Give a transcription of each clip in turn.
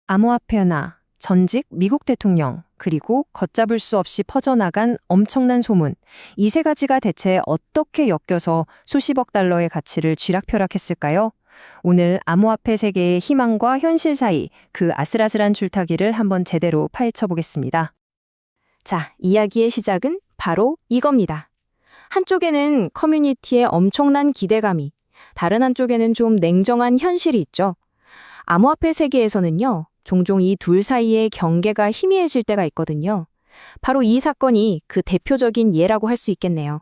암호화폐 나 전직 미국 대통령, 그리고 걷잡을 수 없이 퍼져나간 엄청난 소문. 이 세 가지가 대체 어떻게 엮여서 수십억 달러의 가치를 쥐락펴락했을까요? 오늘 암호화폐 세계의 희망과 현실 사이 그 아슬아슬한 줄타기를 한번 제대로 파헤쳐 보겠습니다. 자, 이야기의 시작은 바로 이겁니다. 한쪽에는 커뮤니티의 엄청난 기대감이, 다른 한쪽에는 좀 냉정한 현실이 있죠. 암호화폐 세계에서는요, 종종 이 둘 사이의 경계가 희미해질 때가 있거든요. 바로 이 사건이 그 대표적인 예라고 할 수 있겠네요.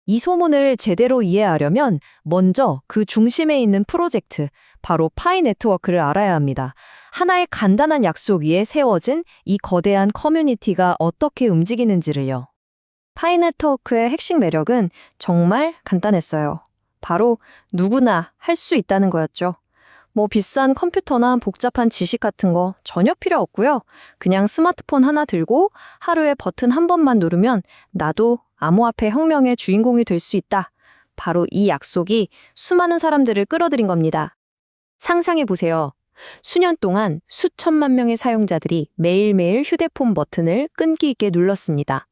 이 소문을 제대로 이해하려면 먼저 그 중심에 있는 프로젝트, 바로 파이 네트워크를 알아야 합니다. 하나의 간단한 약속 위에 세워진 이 거대한 커뮤니티가 어떻게 움직이는지를요. 파이 네트워크의 핵심 매력은 정말 간단했어요. 바로 누구나 할 수 있다는 거였죠. 비싼 컴퓨터나 복잡한 지식 같은 거 전혀 필요 없고요. 그냥 스마트폰 하나 들고 하루에 버튼 한 번만 누르면 나도 암호화폐 혁명의 주인공이 될 수 있다. 바로 이 약속이 수많은 사람들을 끌어들인 겁니다. 상상해 보세요. 수년 동안 수천만 명의 사용자들이 매일매일 휴대폰 버튼을 끈기 있게 눌렀습니다.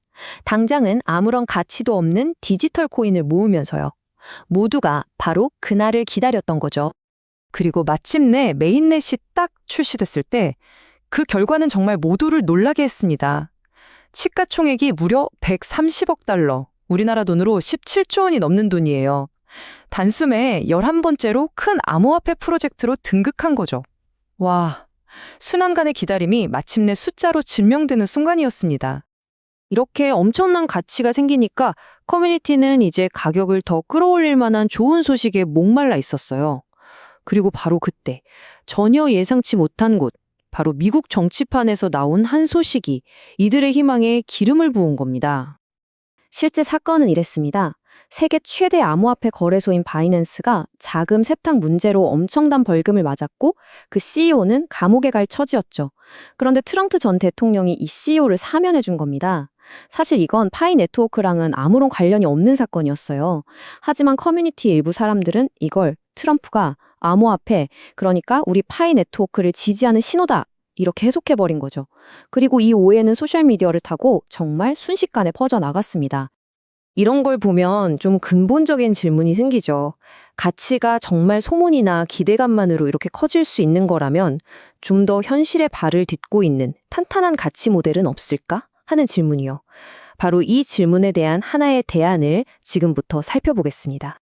당장은 아무런 가치도 없는 디지털 코인을 모으면서요. 모두가 바로 그날을 기다렸던 거죠. 그리고 마침내 메인넷이 딱 출시됐을 때 그 결과는 정말 모두를 놀라게 했습니다. 시가총액이 무려 130억 달러, 우리나라 돈으로 17조 원이 넘는 돈이에요. 단숨에 11번째로 큰 암호화폐 프로젝트로 등극한 거죠. 와, 수년간의 기다림이 마침내 숫자로 증명되는 순간이었습니다. 이렇게 엄청난 가치가 생기니까 커뮤니티는 이제 가격을 더 끌어올릴 만한 좋은 소식에 목말라 있었어요. 그리고 바로 그때 전혀 예상치 못한 곳, 바로 미국 정치판에서 나온 한 소식이 이들의 희망에 기름을 부은 겁니다. 실제 사건은 이랬습니다. 세계 최대 암호화폐 거래소인 바이낸스가 자금 세탁 문제로 엄청난 벌금을 맞았고 그 CEO는 감옥에 갈 처지였죠. 그런데 트럼프 전 대통령이 이 CEO를 사면해 준 겁니다. 사실 이건 파이 네트워크랑은 아무런 관련이 없는 사건이었어요. 하지만 커뮤니티 일부 사람들은 이걸 트럼프가 암호화폐, 그러니까 우리 파이 네트워크를 지지하는 신호다, 이렇게 해석해버린 거죠. 그리고 이 오해는 소셜미디어를 타고 정말 순식간에 퍼져나갔습니다. 이런 걸 보면 좀 근본적인 질문이 생기죠. 가치가 정말 소문이나 기대감만으로 이렇게 커질 수 있는 거라면 좀 더 현실에 발을 딛고 있는 탄탄한 가치 모델은 없을까? 하는 질문이요. 바로 이 질문에 대한 하나의 대안을 지금부터 살펴보겠습니다.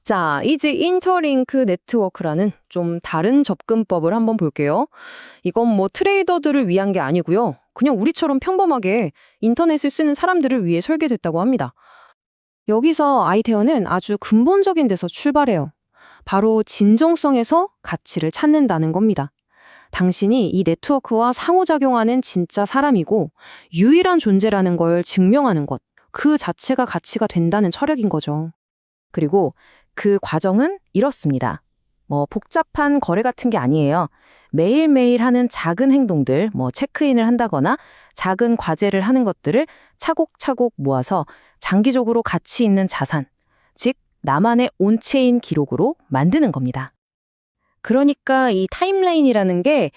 자, 이제 인터링크 네트워크라는 좀 다른 접근법을 한번 볼게요. 이건 트레이더들을 위한 게 아니고요. 그냥 우리처럼 평범하게 인터넷을 쓰는 사람들을 위해 설계됐다고 합니다. 여기서 아이디어는 아주 근본적인 데서 출발해요. 바로 진정성에서 가치를 찾는다는 겁니다. 당신이 이 네트워크와 상호작용하는 진짜 사람이고 유일한 존재라는 걸 증명하는 것, 그 자체가 가치가 된다는 철학인 거죠. 그리고 그 과정은 이렇습니다. 복잡한 거래 같은 게 아니에요. 매일매일 하는 작은 행동들, 체크인을 한다거나 작은 과제를 하는 것들을 차곡차곡 모아서 장기적으로 가치 있는 자산, 즉 나만의 온체인 기록으로 만드는 겁니다. 그러니까 이 타임라인이라는 게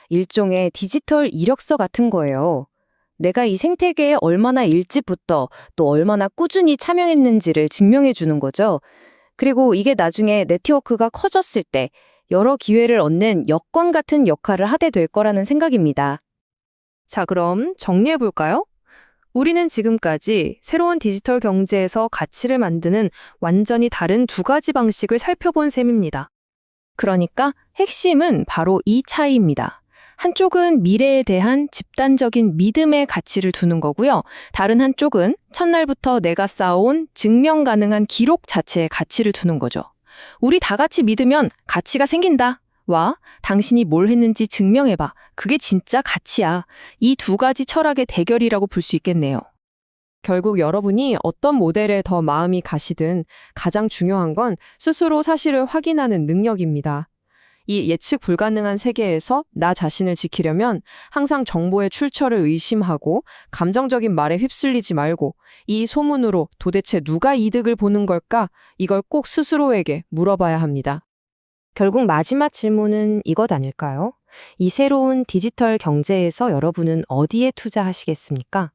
일종의 디지털 이력서 같은 거예요. 내가 이 생태계에 얼마나 일찍부터 또 얼마나 꾸준히 참여했는지를 증명해 주는 거죠. 그리고 이게 나중에 네트워크가 커졌을 때 여러 기회를 얻는 여권 같은 역할을 하게 될 거라는 생각입니다. 자, 그럼 정리해 볼까요? 우리는 지금까지 새로운 디지털 경제에서 가치를 만드는 완전히 다른 두 가지 방식을 살펴본 셈입니다. 그러니까 핵심은 바로 이 차이입니다. 한쪽은 미래에 대한 집단적인 믿음의 가치를 두는 거고요. 다른 한쪽은 첫날부터 내가 쌓아온 증명 가능한 기록 자체의 가치를 두는 거죠. 우리 다 같이 믿으면 가치가 생긴다. 와, 당신이 뭘 했는지 증명해봐. 그게 진짜 가치야. 이 두 가지 철학의 대결이라고 볼 수 있겠네요. 결국 여러분이 어떤 모델에 더 마음이 가시든 가장 중요한 건 스스로 사실을 확인하는 능력입니다. 이 예측 불가능한 세계에서 나 자신을 지키려면 항상 정보의 출처를 의심하고 감정적인 말에 휩쓸리지 말고 이 소문으로 도대체 누가 이득을 보는 걸까? 이걸 꼭 스스로에게 물어봐야 합니다. 결국 마지막 질문은 이것 아닐까요? 이 새로운 디지털 경제에서 여러분은 어디에 투자하시겠습니까?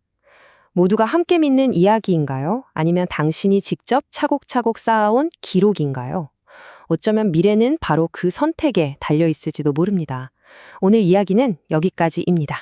모두가 함께 믿는 이야기인가요? 아니면 당신이 직접 차곡차곡 쌓아온 기록인가요? 어쩌면 미래는 바로 그 선택에 달려 있을지도 모릅니다. 오늘 이야기는 여기까지입니다.